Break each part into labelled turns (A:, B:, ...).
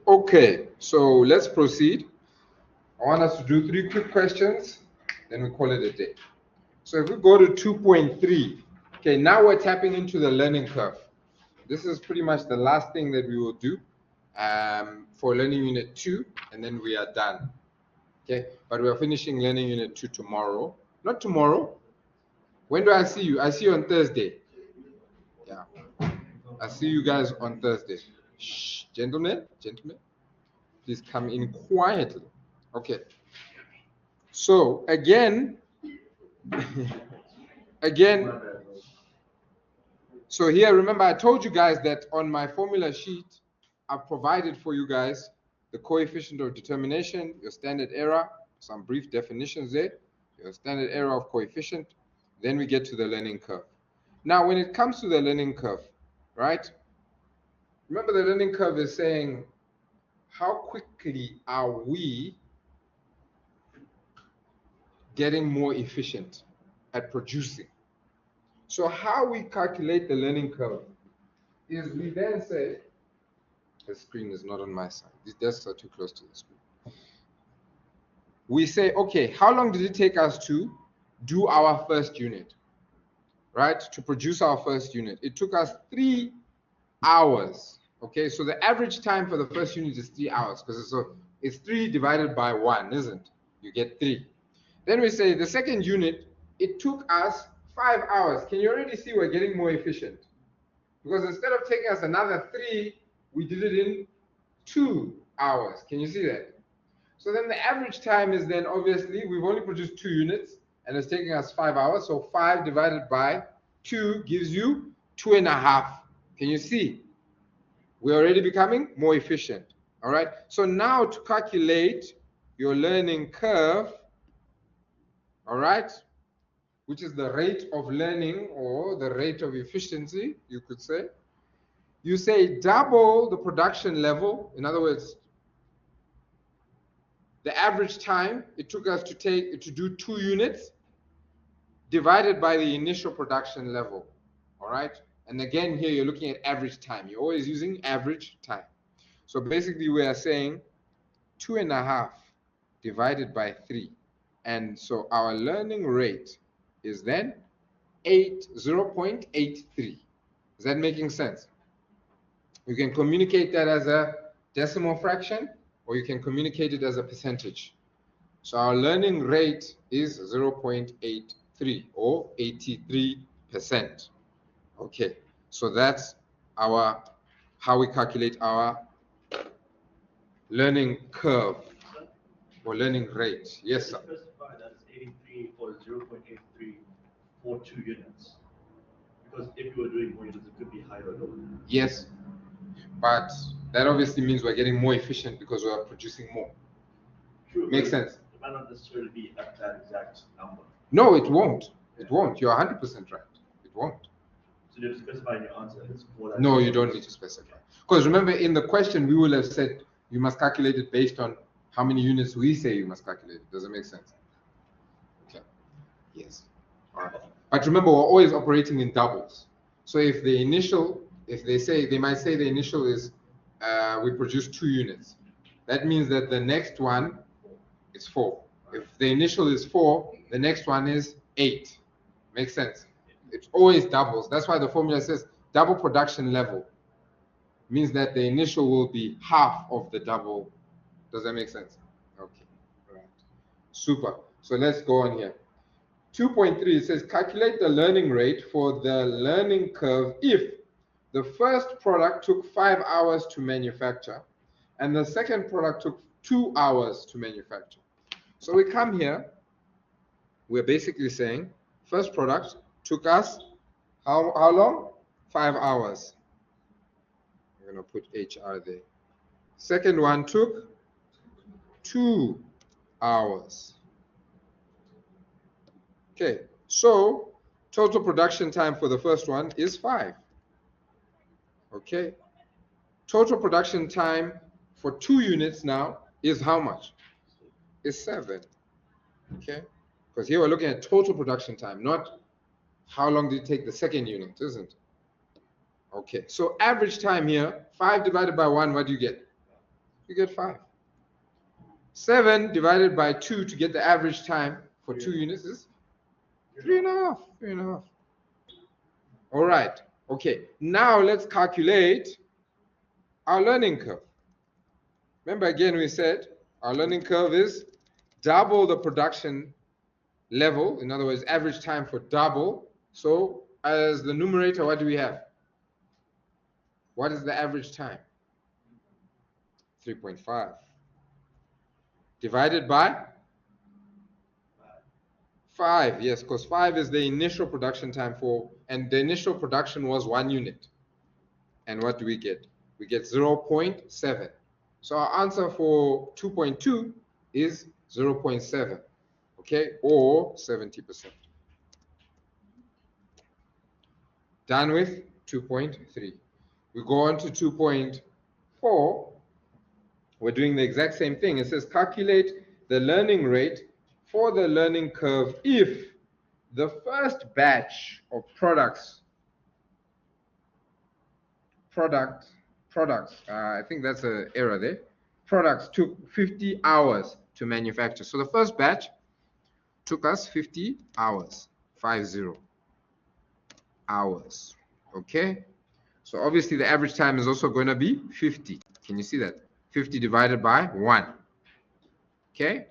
A: Okay, so let's proceed. I want us to do 3 quick questions, then we call it a day. So if we go to 2.3, okay, now we're tapping into the learning curve. This is pretty much the last thing that we will do for learning unit 2, and then we are done. Okay, but we are finishing learning unit 2 tomorrow. Not tomorrow. When do I see you? I see you on Thursday. Yeah, I see you guys on Thursday. Shh, gentlemen, please come in quietly. Okay. So again, so here, remember I told you guys that on my formula sheet, I've provided for you guys the coefficient of determination, your standard error, some brief definitions there, your standard error of coefficient, then we get to the learning curve. Now, when it comes to the learning curve, right? Remember the learning curve is saying, how quickly are we getting more efficient at producing? So how we calculate the learning curve is we then say, the screen is not on my side. These desks are too close to the screen. We say, okay, how long did it take us to do our first unit, right? To produce our first unit. It took us 3 hours, okay? So the average time for the first unit is 3 hours because it's 3 divided by 1, isn't it? You get 3. Then we say the second unit, it took us 5 hours. Can you already see we're getting more efficient? Because instead of taking us another 3, we did it in 2 hours. Can you see that? So then the average time is then obviously we've only produced 2 units and it's taking us 5 hours. So 5 divided by 2 gives you 2.5. Can you see? We're already becoming more efficient. All right. So now to calculate your learning curve, all right, which is the rate of learning or the rate of efficiency, you could say. You say double the production level. In other words, the average time it took us to do 2 units divided by the initial production level. All right. And again, here you're looking at average time. You're always using average time. So basically, we are saying 2.5 divided by 3. And so our learning rate is then 0.83. Is that making sense? You can communicate that as a decimal fraction, or you can communicate it as a percentage. So our learning rate is 0.83 or 83%. Okay, so that's how we calculate our learning curve or learning rate. Yes, sir.
B: Specify that it's 83 or 0.83 for 2 units. Because if you were doing more units, it could be higher or lower.
A: Yes, but that obviously means we're getting more efficient because we're producing more.
B: True.
A: Makes sense.
B: It might not necessarily be at that exact number.
A: No, it won't. It won't. You're 100% right. It won't.
B: So you have to specify in your answer. It's for that.
A: No, you don't need to specify. Because remember, in the question, we will have said you must calculate it based on how many units we say you must calculate it. Does it make sense? Okay. Yes. All right. But remember, we're always operating in doubles. So if the initial, they might say the initial is we produce 2 units. That means that the next one is 4. If the initial is 4, the next one is 8. Makes sense? It's always doubles. That's why the formula says double production level. Means that the initial will be half of the double. Does that make sense? Okay. All right. Super. So let's go on here. 2.3, it says calculate the learning rate for the learning curve if the first product took 5 hours to manufacture and the second product took 2 hours to manufacture. So we come here, we're basically saying first product took us how long? 5 hours. I'm going to put HR there. Second one took 2 hours. Okay, so total production time for the first one is 5. Okay, total production time for 2 units now is how much? Is 7. Okay, because here we're looking at total production time, not how long did it take the second unit, isn't it? Okay, so average time here, 5 divided by 1, what do you get? You get 5. 7 divided by 2 to get the average time for 2 units is 3.5. 3.5. All right, okay, now let's calculate our learning curve. Remember again, we said our learning curve is double the production level, in other words, average time for double. So as the numerator, what do we have? What is the average time? 3.5. Divided by 5, yes, because 5 is the initial production time for, and the initial production was 1 unit. And what do we get? We get 0.7. So our answer for 2.2 is 0.7, okay, or 70%. Done with 2.3. We go on to 2.4. We're doing the exact same thing. It says calculate the learning rate for the learning curve if the first batch of products, I think that's an error there. Products took 50 hours to manufacture. So the first batch took us 50 hours, 50 hours. Okay. So obviously the average time is also going to be 50. Can you see that? 50 divided by 1. Okay.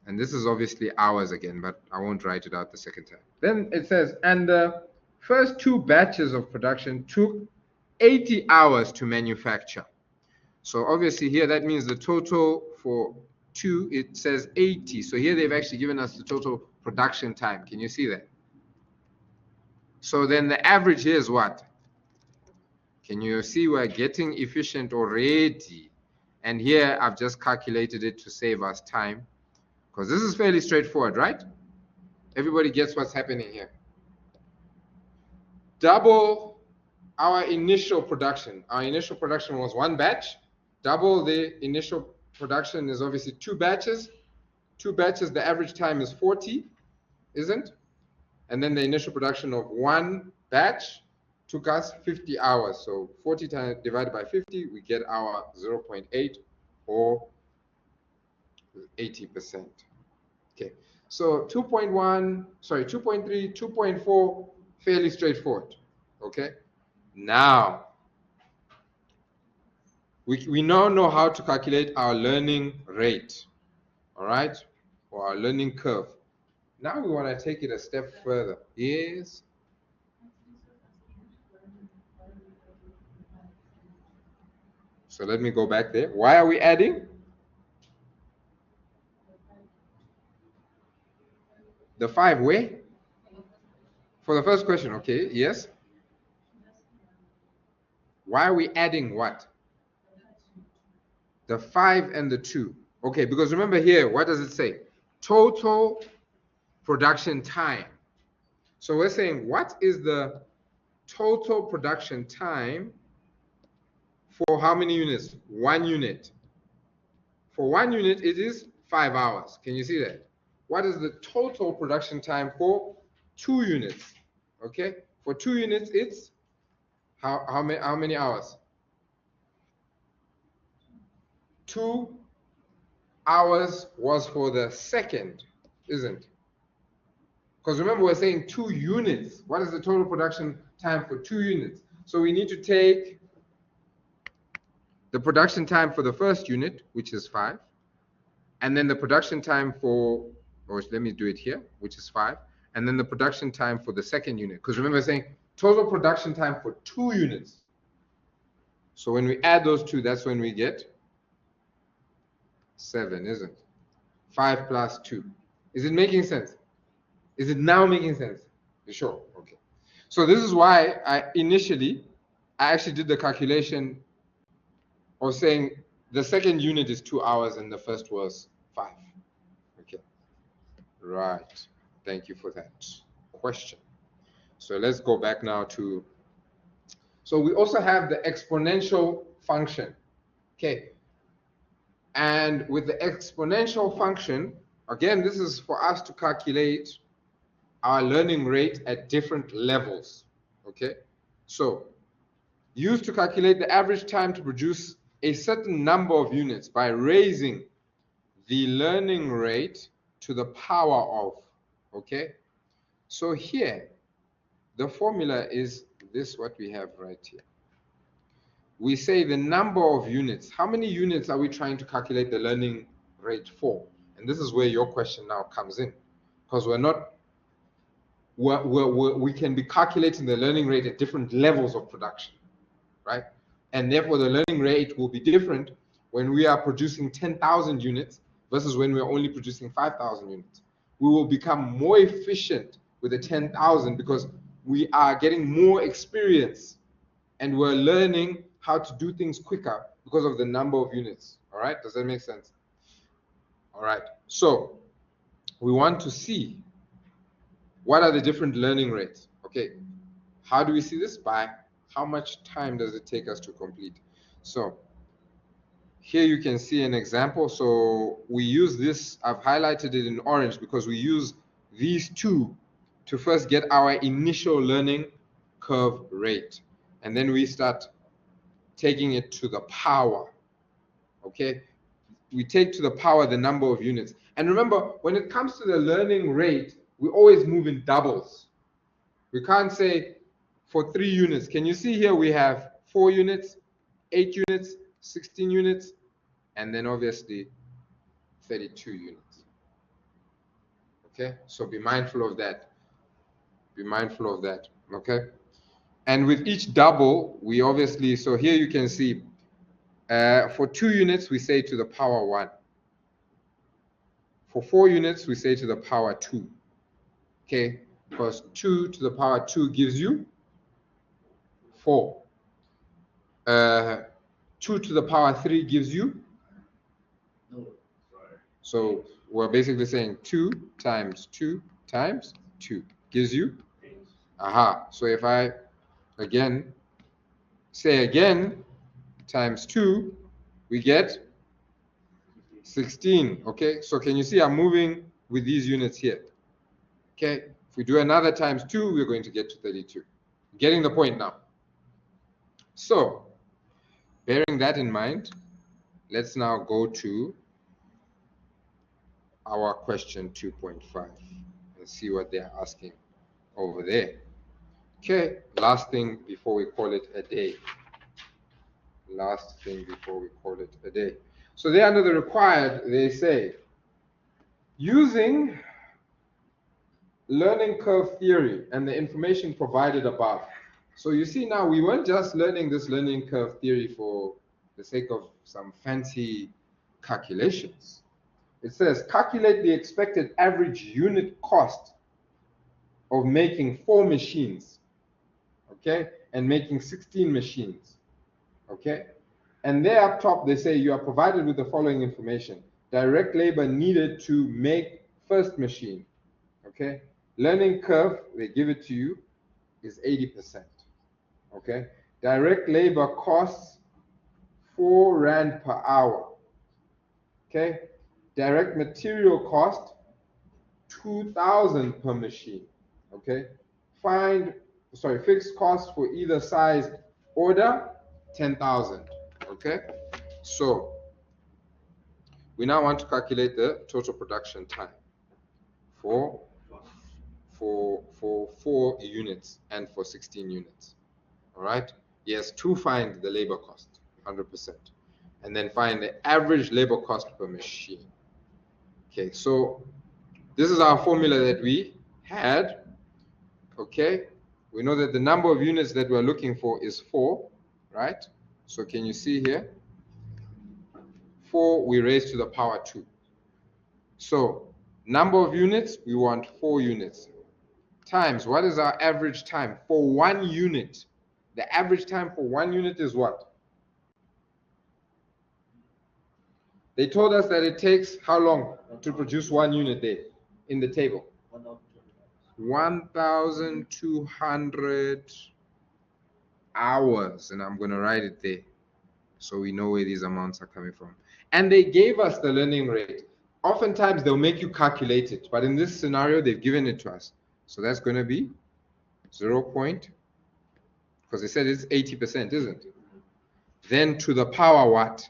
A: And this is obviously hours again, but I won't write it out the second time. Then it says, and the first 2 batches of production took 80 hours to manufacture. So obviously here that means the total for 2, it says 80. So here they've actually given us the total production time. Can you see that? So then the average here is what? Can you see we're getting efficient already? And here I've just calculated it to save us time, because this is fairly straightforward, right? Everybody gets what's happening here. Double our initial production. Our initial production was 1 batch. Double the initial production is obviously 2 batches. 2 batches, the average time is 40, isn't? And then the initial production of 1 batch took us 50 hours. So 40 divided by 50, we get our 0.8 or 80%. Okay, so 2.1, sorry, 2.3, 2.4, fairly straightforward. Okay, now we now know how to calculate our learning rate, all right, or our learning curve. Now we want to take it a step further. Yes. So let me go back there. Why are we adding? The 5 where? For the first question, okay, yes. Why are we adding what? The 5 and the 2. Okay, because remember here, what does it say? Total production time. So we're saying, what is the total production time for how many units? 1 unit. For 1 unit, it is 5 hours. Can you see that? What is the total production time for 2 units? Okay, for 2 units, it's how many hours? 2 hours was for the second, isn't? Because remember, we're saying 2 units. What is the total production time for 2 units? So we need to take the production time for the first unit, which is 5, and then the production time for, or let me do it here, which is 5, and then the production time for the second unit. Because remember, we're saying total production time for 2 units. So when we add those 2, that's when we get 7, isn't it? 5 plus 2. Is it making sense? Is it now making sense? You sure? Okay. So this is why I actually did the calculation of saying the second unit is 2 hours and the first was 5. Okay. Right. Thank you for that question. So let's go back now to, so we also have the exponential function. Okay. And with the exponential function, again, this is for us to calculate our learning rate at different levels. Okay, so used to calculate the average time to produce a certain number of units by raising the learning rate to the power of. Okay, so here the formula is this, what we have right here. We say the number of units. How many units are we trying to calculate the learning rate for? And this is where your question now comes in, because we can be calculating the learning rate at different levels of production, right? And therefore the learning rate will be different when we are producing 10,000 units versus when we're only producing 5,000 units. We will become more efficient with the 10,000 because we are getting more experience and we're learning how to do things quicker because of the number of units. All right, does that make sense? All right, so we want to see what are the different learning rates. Okay, how do we see this? By how much time does it take us to complete? So here you can see an example. So we use this, I've highlighted it in orange because we use these two to first get our initial learning curve rate. And then we start taking it to the power. Okay, we take to the power the number of units. And remember, when it comes to the learning rate, we always move in doubles. We can't say for 3 units. Can you see here we have 4 units, 8 units, 16 units, and then obviously 32 units. Okay, so be mindful of that. Be mindful of that. Okay, and with each double, we obviously, so here you can see for 2 units, we say to the power 1. For 4 units, we say to the power 2. Okay, because 2 to the power 2 gives you 4. 2 to the power 3 gives you?
B: No, sorry.
A: So we're basically saying 2 times 2 times 2 gives you?
B: 8.
A: Aha. So if I again say again times 2, we get 16. Okay, so can you see I'm moving with these units here? Okay, if we do another times 2, we're going to get to 32. Getting the point now. So bearing that in mind, let's now go to our question 2.5 and see what they're asking over there. Okay, last thing before we call it a day. Last thing before we call it a day. So there under the required, they say, using learning curve theory and the information provided above. So you see now we weren't just learning this learning curve theory for the sake of some fancy calculations. It says calculate the expected average unit cost of making 4 machines, okay, and making 16 machines, okay. And there up top they say you are provided with the following information: direct labor needed to make first machine, okay. Learning curve, they give it to you, is 80%, okay. Direct labor costs 4 Rand per hour, okay. Direct material cost 2,000 per machine, okay. Fixed cost for either size order 10,000, okay. So we now want to calculate the total production time for 4 units and for 16 units. All right. Yes, to find the labor cost 100%, and then find the average labor cost per machine. Okay, so this is our formula that we had. Okay, we know that the number of units that we're looking for is 4, right? So can you see here? 4 we raise to the power 2. So number of units, we want 4 units. Times, what is our average time for 1 unit? The average time for 1 unit is what? They told us that it takes how long to produce 1 unit there in the table? 1,200 hours, and I'm going to write it there so we know where these amounts are coming from. And they gave us the learning rate. Oftentimes they'll make you calculate it, but in this scenario they've given it to us. So that's going to be 0. Because they said it's 80%, isn't it? Then to the power what?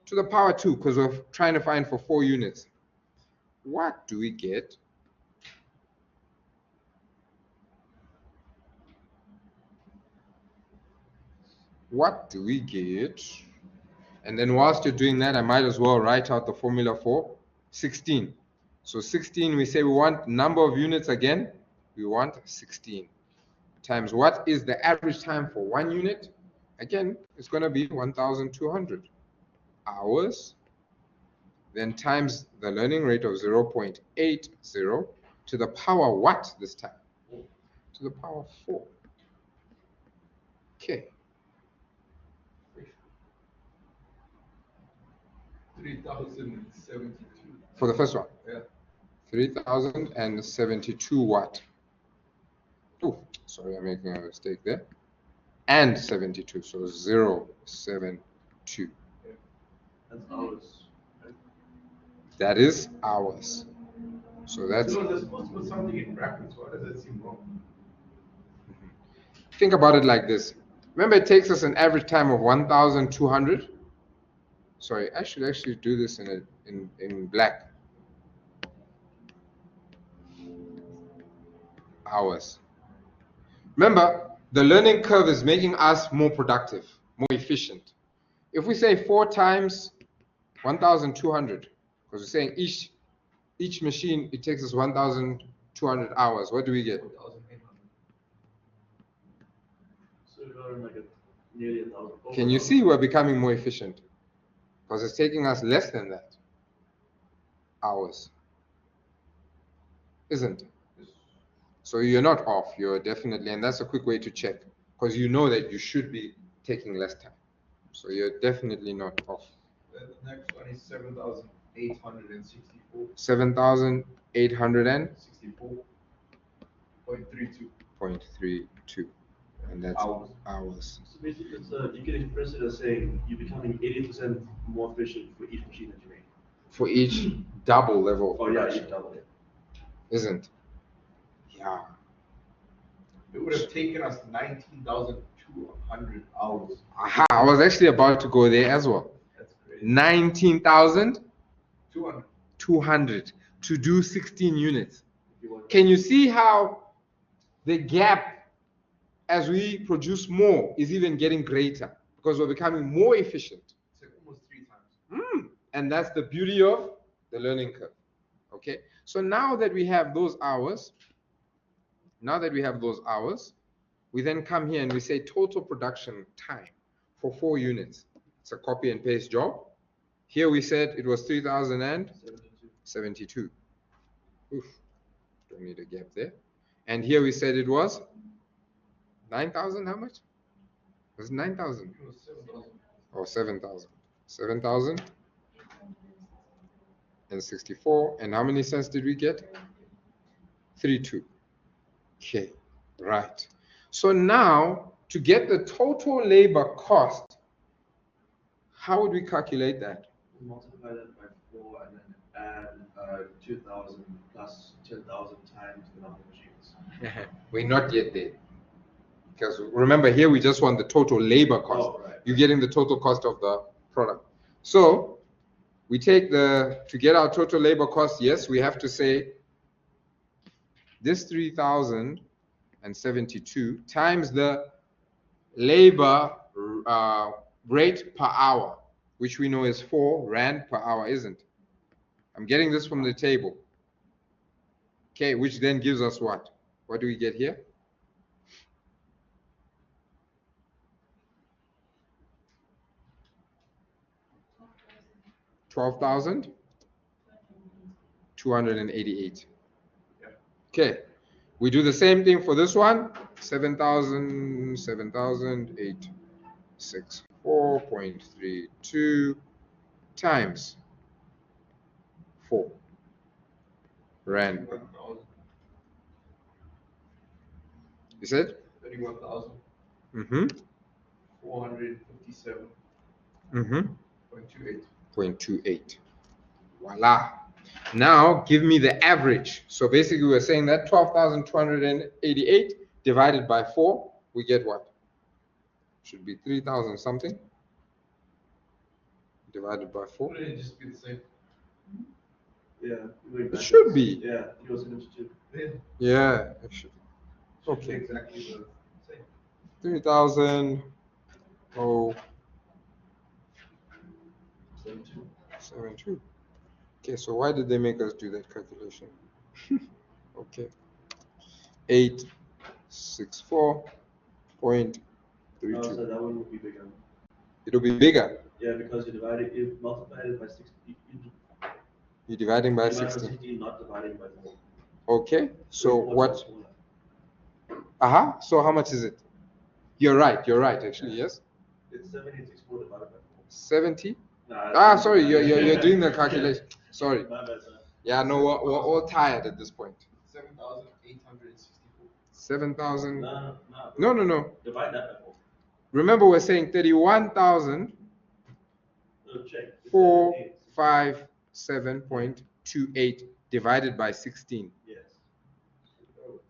A: To the power 2, because we're trying to find for 4 units. What do we get? What do we get? And then whilst you're doing that, I might as well write out the formula for 16. So 16, we say we want number of units again. We want 16 times what is the average time for 1 unit? Again, it's going to be 1,200 hours. Then times the learning rate of 0.80 to the power what this time? To the power 4. Okay.
C: 3,072.
A: For the first one?
C: Yeah.
A: 3,072 what? Oh, sorry, I'm making a mistake there. And 72, so 072.
B: Yeah. That's hours. Right?
A: That is hours. So that's.
C: So they're supposed to put something in brackets. Why does that seem wrong?
A: Think about it like this. Remember, it takes us an average time of 1,200. Sorry, I should actually do this in black. Hours. Remember, the learning curve is making us more productive, more efficient. If we say 4 times 1,200, because we're saying each machine, it takes us 1,200 hours, what do we get?
C: 4,800.
B: So you're like nearly 1,000.
A: Can you see we're becoming more efficient? Because it's taking us less than that hours, isn't it? So you're not off, you're definitely, and that's a quick way to check, because you know that you should be taking less time. So you're definitely not off.
C: Then the next one is 7,864.
A: 7,864.32.
C: 64.32.
A: And that's hours.
B: So basically, you can express it as saying you're becoming 80% more efficient for each machine that you make.
A: For each double level of
B: production. Yeah, each double.
A: Isn't? Yeah.
C: It would have taken us 19,200 hours.
A: Aha, I was actually about to go there as well.
C: That's crazy.
A: 19,200 to do 16 units. Can you see how the gap as we produce more is even getting greater because we're becoming more efficient?
C: It's like almost 3 times.
A: And that's the beauty of the learning curve. Okay, so now that we have those hours, we then come here and we say total production time for 4 units. It's a copy and paste job. Here we said it was 3,072. Oof, don't need a gap there. And here we said it was 9,000. How much? Was it 9,000?
C: It was 7,000.
A: Or 7,000. 7,064. And how many cents did we get? 32. Okay, right. So now to get the total labor cost, how would we calculate that?
B: We multiply that by 4 and then add 2,000 plus 10,000 times the number of machines.
A: We're not yet there. Because remember here we just want the total labor cost.
B: Oh, right.
A: You're getting the total cost of the product. So we take to get our total labor cost, yes, we have to say this 3,072 times the labor rate per hour, which we know is 4 Rand per hour, isn't it? I'm getting this from the table. Okay, which then gives us what? What do we get here? $12,288. Okay, we do the same thing for this one. 7,864.32 times 4 Rand. You said?
C: 31,000. 457. 0.28.
A: 0.28. Voila. Now give me the average. So basically we're saying that 12,288 divided by 4, we get what? Should be 3,000 something divided by 4.
C: Wouldn't it just be the same?
B: Yeah.
A: It should be.
B: Yeah, he was in Institute.
A: Yeah, it should be.
C: Should be
A: Okay.
C: exactly the same.
A: 3,000. Oh,
B: 72.
A: Okay, so why did they make us do that calculation? Okay. 864.32.
B: So that one would be bigger.
A: It'll be bigger.
B: Yeah, because you multiply it by 60.
A: You're dividing by
B: Divide
A: 16.
B: 16, not dividing by 4.
A: Okay, so
B: four
A: what?
B: times smaller.
A: So how much is it? You're right, actually, yes.
B: It's 7064 divided by 4.
A: 70?
B: Nah,
A: Sorry, you're doing the calculation. Sorry.
B: My bad, sir.
A: Yeah, no, we're all tired at this point.
C: 7,864.
A: 7,000.
B: No. Divide that by 4.
A: Remember, we're saying 31,000.
B: So check. It's
A: 457.28 divided by 16.
B: Yes.
C: Oh,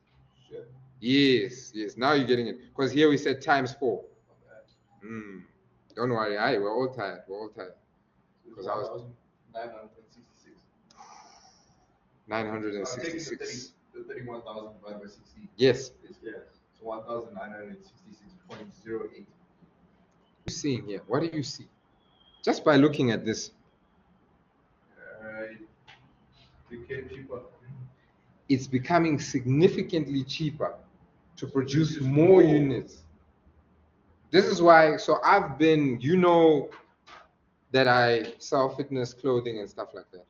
C: shit.
A: Yes. Now you're getting it. Because here we said times 4. Don't worry, we're all tired. Because I was
C: 966.
A: 966.
C: The 31,000 divided by 16.
A: Yes.
B: Yes.
C: So 1,966.08.
A: You seeing here? What do you see? Just by looking at this,
C: It became cheaper.
A: it's becoming significantly cheaper to produce more units. This is why, so I've been, that I sell fitness clothing and stuff like that.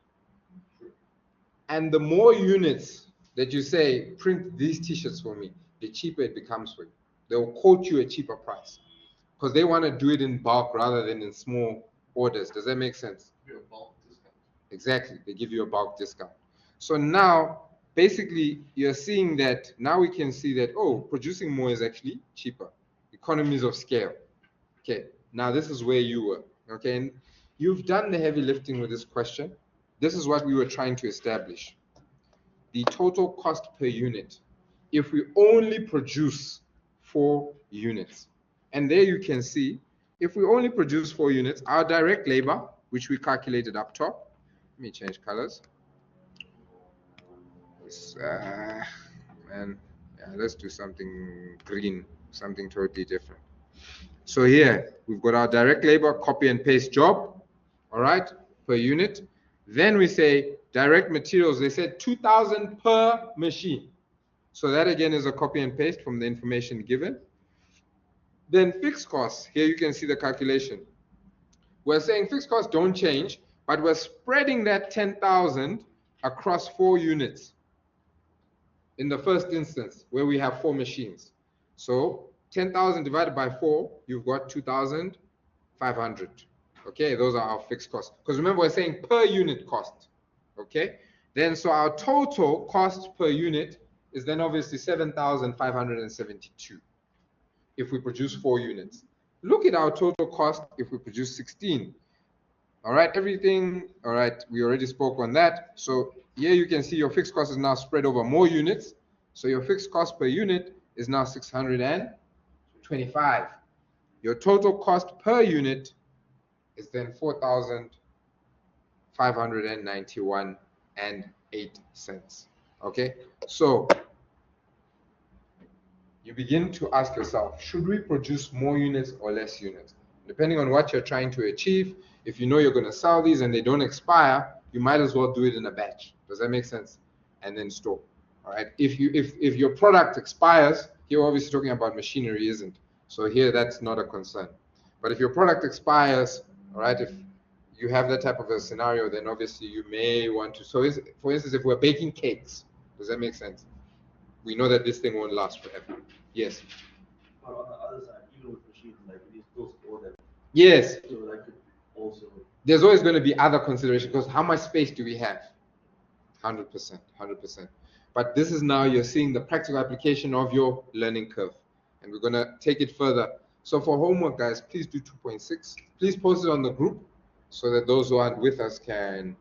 A: And the more units that you say, print these t-shirts for me, the cheaper it becomes for you. They'll quote you a cheaper price because they want to do it in bulk rather than in small orders. Does that make sense?
C: Be a bulk discount.
A: Exactly. They give you a bulk discount. So now, basically, you're seeing that now we can see that, producing more is actually cheaper. Economies of scale. Okay. Now this is where you were. Okay. And you've done the heavy lifting with this question. This is what we were trying to establish. The total cost per unit if we only produce 4 units. And there you can see, if we only produce 4 units, our direct labor, which we calculated up top, let me change colors. Let's do something green, something totally different. So here, we've got our direct labor, copy and paste job, all right, per unit. Then we say direct materials, they said 2,000 per machine. So that again is a copy and paste from the information given. Then fixed costs, here you can see the calculation. We're saying fixed costs don't change, but we're spreading that 10,000 across 4 units in the first instance where we have 4 machines. So 10,000 divided by 4, you've got 2,500. Okay, those are our fixed costs. Because remember, we're saying per unit cost. Okay, then so our total cost per unit is then obviously 7,572 if we produce 4 units. Look at our total cost if we produce 16. All right, everything, all right, we already spoke on that. So here you can see your fixed cost is now spread over more units. So your fixed cost per unit is now 625. Your total cost per unit is then 4,591 and 8 cents. Okay, so you begin to ask yourself, should we produce more units or less units? Depending on what you're trying to achieve, if you know you're going to sell these and they don't expire, you might as well do it in a batch. Does that make sense? And then store. All right. If your product expires, here we're obviously talking about machinery, isn't? So here that's not a concern. But if your product expires, all right, if you have that type of a scenario, then obviously you may want to. So for instance, if we're baking cakes, does that make sense? We know that this thing won't last forever. Yes.
B: But on the other side, even with machines, like we still store them.
A: Yes.
B: So that could also.
A: There's always going to be other considerations because how much space do we have? 100%, 100%. But this is now you're seeing the practical application of your learning curve. And we're going to take it further. So for homework, guys, please do 2.6. Please post it on the group so that those who aren't with us can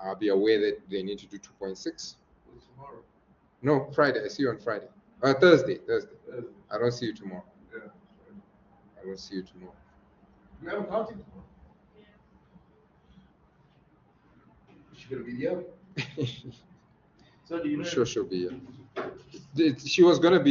A: I'll be aware that they need to do 2.6.
C: What's tomorrow?
A: No, Friday. I see you on Friday. Thursday.
C: Thursday.
A: I don't see you tomorrow.
C: Yeah.
A: I don't see you tomorrow.
C: We have a counting tomorrow. She's gonna be here.
B: So do you know?
A: I'm sure she'll be here. She was gonna be